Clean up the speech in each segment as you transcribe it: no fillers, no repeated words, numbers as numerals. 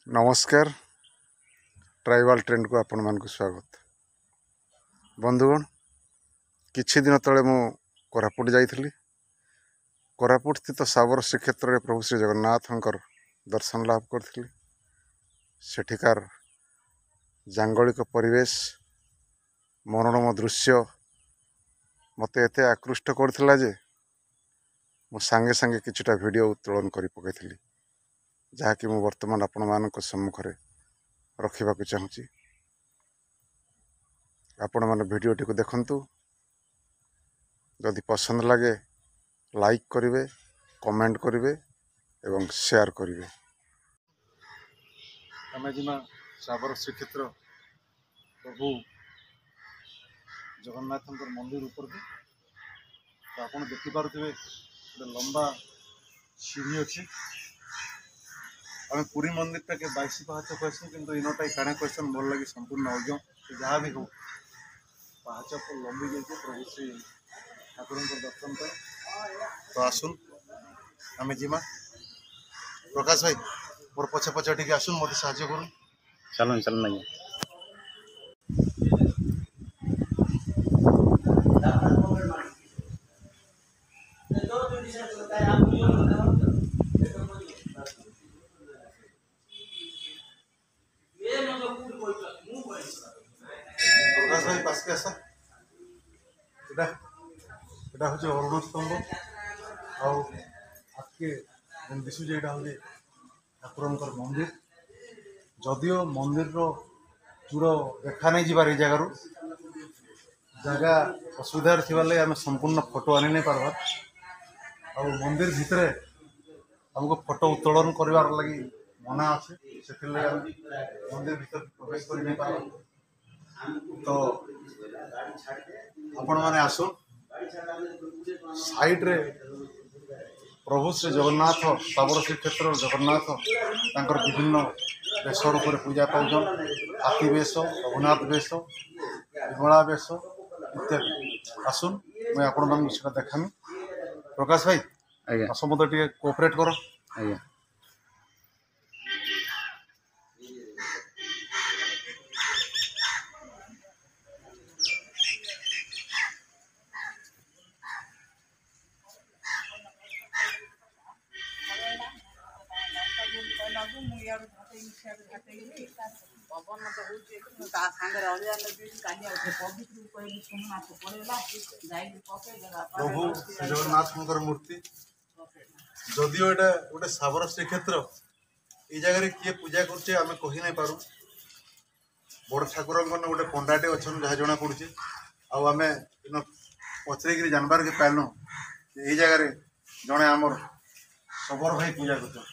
नमस्कार। Tribal trend को आपण मानक स्वागत। बंधुगण, किछि दिन तले मु कोरापुट जाइथिली। कोरापुट स्थित साबर श्रीक्षेत्र में प्रभु श्री जगन्नाथंकर दर्शन लाभ करथिली। सेठिकार जांगलिक परिवेश, मनोरम दृश्य मते एते आकृष्ट करथिला जे मु सांगे सांगे किछिटा वीडियो उत्तोलन करि पकेइथिली, जहाँकि मु वर्तमान आपण मानक सम्मुखरे रखिबाकु चाहूँची। आपण माने वीडियोटी को देखंतु। जदि पसंद लगे लाइक करिवे, कमेंट करिवे एवं शेयर करिवे। आमे जिमा साबर श्रीक्षेत्र प्रभु जगन्नाथंकर मंदिर ऊपर को तो आपण देखि पारुथिबे गोटे लंबा सीढ़ी अछि। आमे पुरी मंदिर टा के 22 पहाच कहसु, किंतु इनटा काणे क्वेश्चन मोर लगी संपूर्ण अज्ञ। जहाँ भी हो पहाच को लंबी जाइए प्रभु श्री ठाकुर दर्शन कर। तो आसुन आमे जिमा। प्रकाश भाई मोर पछे पछे टिके आसुन, मते साहाय्य करूँ। चलन चलन नहीं प्रकाश भाई पास के आसा। एटा हूँ अरुण स्तंभ आपके दिशुचे यहाँ हूँ ठाकुर मंदिर। जदियो मंदिर चूर देखा नहीं जीवार जगार जगह असुविधा थी आम संपूर्ण फोटो आनी नहीं पार्बार। आ मंदिर भितर आमको फोटो उत्तोलन करार लगी मना अच्छे, से मंदिर भीतर प्रवेश कर नहीं पार। तो आपण मैंने आसुन साइड रे प्रभु श्री जगन्नाथ साबर श्रीक्षेत्र जगन्नाथ तांकर विभिन्न वेश रूप पूजा पाउछन। हाथी वेश, रघुनाथ वेश, विमला वेश इत्यादि। आसुन मैं आपण मानक सेटा देखामी। प्रकाश भाई आज्ञा आस मत टिके कोऑपरेट करो। आज्ञा प्रभु श्री जगन्नाथ मूर्ति जदियो एटा गोटे साबर श्रीक्षेत्र ये जगह किए पूजा करछे आमे कहि नहीं पारू। बड़ ठाकुर गोटे पंडाटे अच्छन जहाँ जना पड़ुचे। आमे पचर जानबार के पाइलु ये जगह जड़े आमर सबर भाई पूजा कर।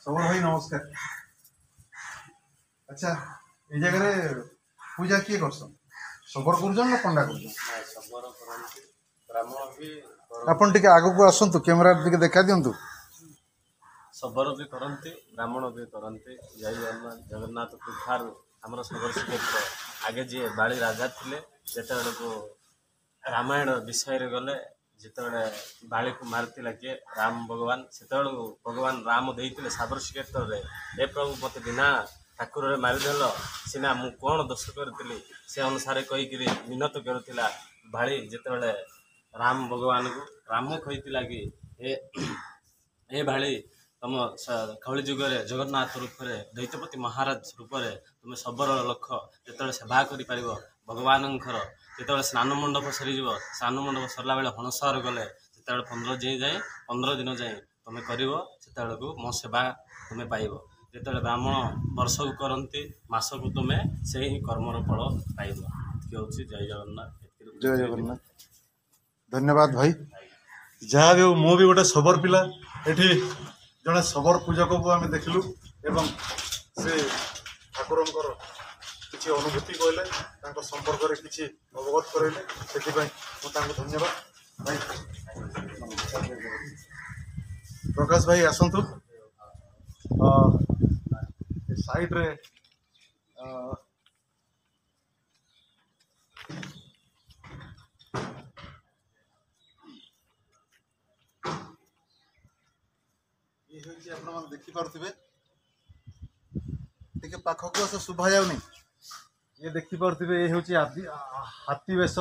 सबर भाई नमस्कार। अच्छा ये जगह पूजा किए कर सबर कर ना पंडा कर? आपन टिके आगु को आसंतु, कैमरा टिके देखा दियंतु। सबर भी करते, ब्राह्मण भी करते। जय जगन्नाथ पीठार आमर सबर श्रीक्षेत्र आगे जी बाली राजा थे जिते को रामायण विषय रे गले जिते बाली को मारती किए राम भगवान से भगवान राम देते साबर श्रीक्षेत्र में ए प्रभु मत बिना ठाकुर मारिदेल सीना मु कौन दोष करी से अनुसार कहीकि मिनत करुला भाई जिते राम भगवान को राम कहला कि ए भाई तुम कली जुगे जगन्नाथ रूप से दैत्यपति महाराज रूप से तुम सबर लक्ष जो सेवा कर भगवान जो स्नान मंडप सरीज स्नान मंडप सरला बेले हणसर गले जो 15 दिन जाए 15 दिन जाए तुम कर को मो सेवा तुम्हें पाइब। जो ब्राह्मण वर्ष को करती मास को तुम्हें से ही कर्मर फल पाइब। हूँ जय जगन्नाथ। जय जगन्नाथ। धन्यवाद भाई। जहाँ भी मु भी गोटे सबर पिला एठी जड़े सबर पूजक को आम देखलु एवं से ठाकुर किसी अनुभूति कहले संपर्क में किसी अवगत कराइले से धन्यवाद भाई। प्रकाश भाई आसतु साइड रे ये देखिपारे टिके पाखक आस शुभा जाउनी ये देखि पारथिबे ये होची हाथी वेश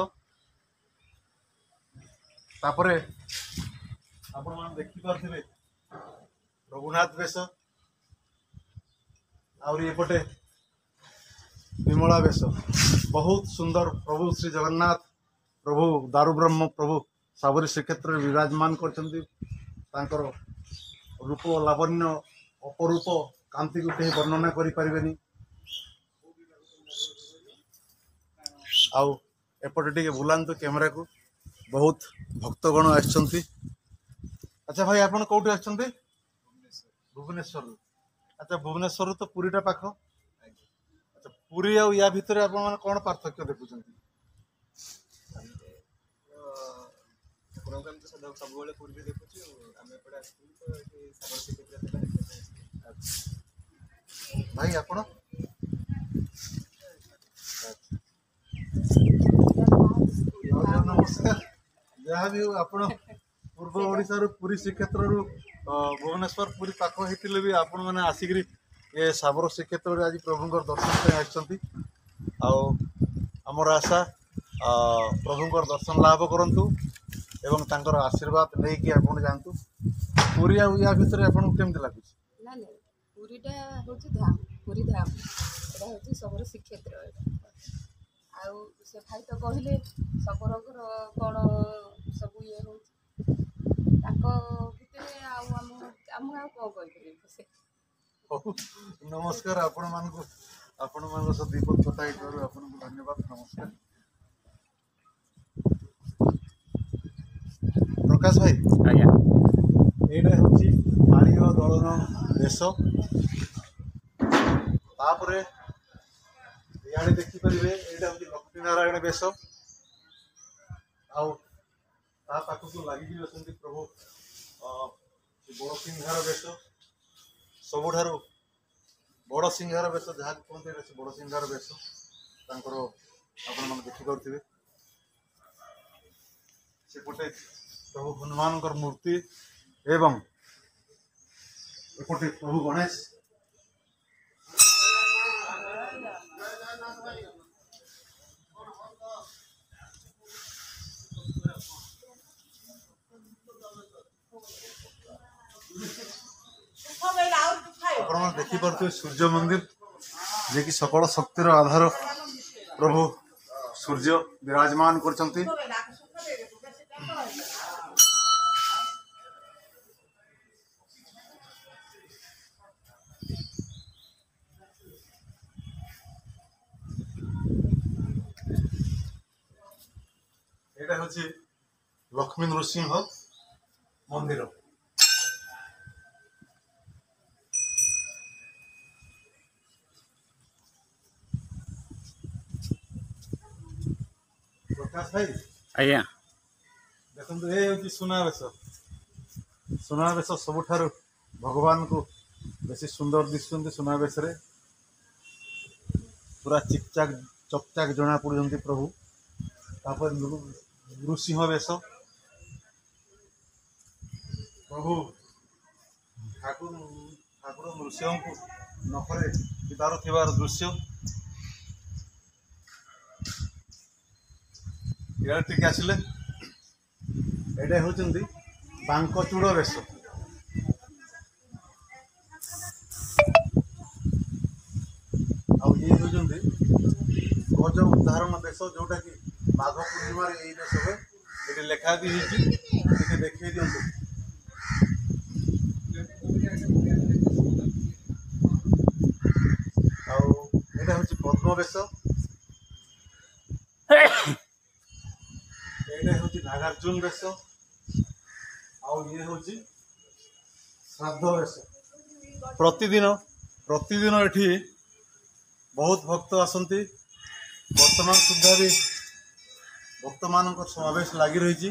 तापरे आपण मान देखि पारथिबे रघुनाथ वेश आउरी एपटे विमला वेश बहुत सुंदर प्रभु श्री जगन्नाथ प्रभु दारु ब्रह्म प्रभु साबरी श्रीक्षेत्र विराजमान करछन्ति तांकर रूप लावण्य अपरूप कांति को कहीं वर्णना करि परिबेनी आउ एपटे टिके बुलांतु कैमरा को बहुत भक्तगण आछन्ति। अच्छा भाई आपण कोठी आछन्ति भुवनेश्वर अच्छा भुवनेश्वर तो पुरीटा पाख अच्छा पुरी आ या भितर आपण माने कोन पार्थक्य देखुछन्ति प्रोग्राम तो सब बेले पूर्वी देखुची आम एपटे आसती तो सागर श्रीक्षेत्र भाई आपण नमस्कार जहाँ भी आपण पूर्व ओडिसा रो पुरी श्रीक्षेत्र रो भुवनेश्वर पुरी पाख हेतिले भी आपण माने आसिकरी ये साबर श्रीक्षेत्र रे आज प्रभुंकर दर्शन पे आछन्ति आ हमर आशा प्रभुंकर दर्शन लाभ करंतु एवं तांकर आशीर्वाद लेके आपण जानतु पुरी आ या भितर आपण केमति लागुछ ना ना पुरीटा होची धाम पुरी धाम एटा होची सबरो श्रीक्षेत्र आउ से भाई तो कहले सबरकर कौन सब ये हो भितर आम आम कौन कह से नमस्कार आपण मानकु आपण मानक सह दीपक कथा हेतु आपण को धन्यवाद नमस्कार। प्रकाश भाई आज्ञा एटा होची पाणीय दलन देश तापरे याडे देखि परिबे एटा होची लक्ष्मी नारायण बेश आउ ता पाखु को लागि भी असंती प्रभु बड़ सिंहार बेश सबुठारु बड़ सिंहार बेश जहाँ कहते बड़ सिंहार बेश तांकर आपण मन देखि पारुथिबे सेपटे प्रभु हनुमान मूर्ति एवं एपटे प्रभु गणेश आपण देखि पारुथिबे सूर्य मंदिर जे कि सकल शक्तिर आधार प्रभु सूर्य विराजमान करछन्ति एटा होची लक्ष्मी नृसिंह मंदिर प्रकाश भाई आज्ञा देखो ये हूँ सुनावेश सुनावेश सबुठार भगवान को बेसी सुंदर दिशुंट सुनावेश रे पूरा चिकचाक चकचाक जना पड़ते प्रभु तापर नृसिंह वेश प्रभु ठाकुर ठाकुर नृसिंह को नखरे पितार थिबार दृश्य इधर टिके आसिले एडे होचंदी बांकचूड़ वेश ये होचंदी गज उदाहरण वेश जोटा कि माघ पूर्णिमा यही वेश हुए ये लेखा भी होती देखिए दिंतु आउटा हूँ पद्म वेश एटा हूँ नागार्जुन वेश आउ ये हूँ श्राद्ध वेश प्रतिदिन प्रतिदिन एठी बहुत भक्त आसंती वर्तमान सुधा भी भक्त मान समावेश लगी रही।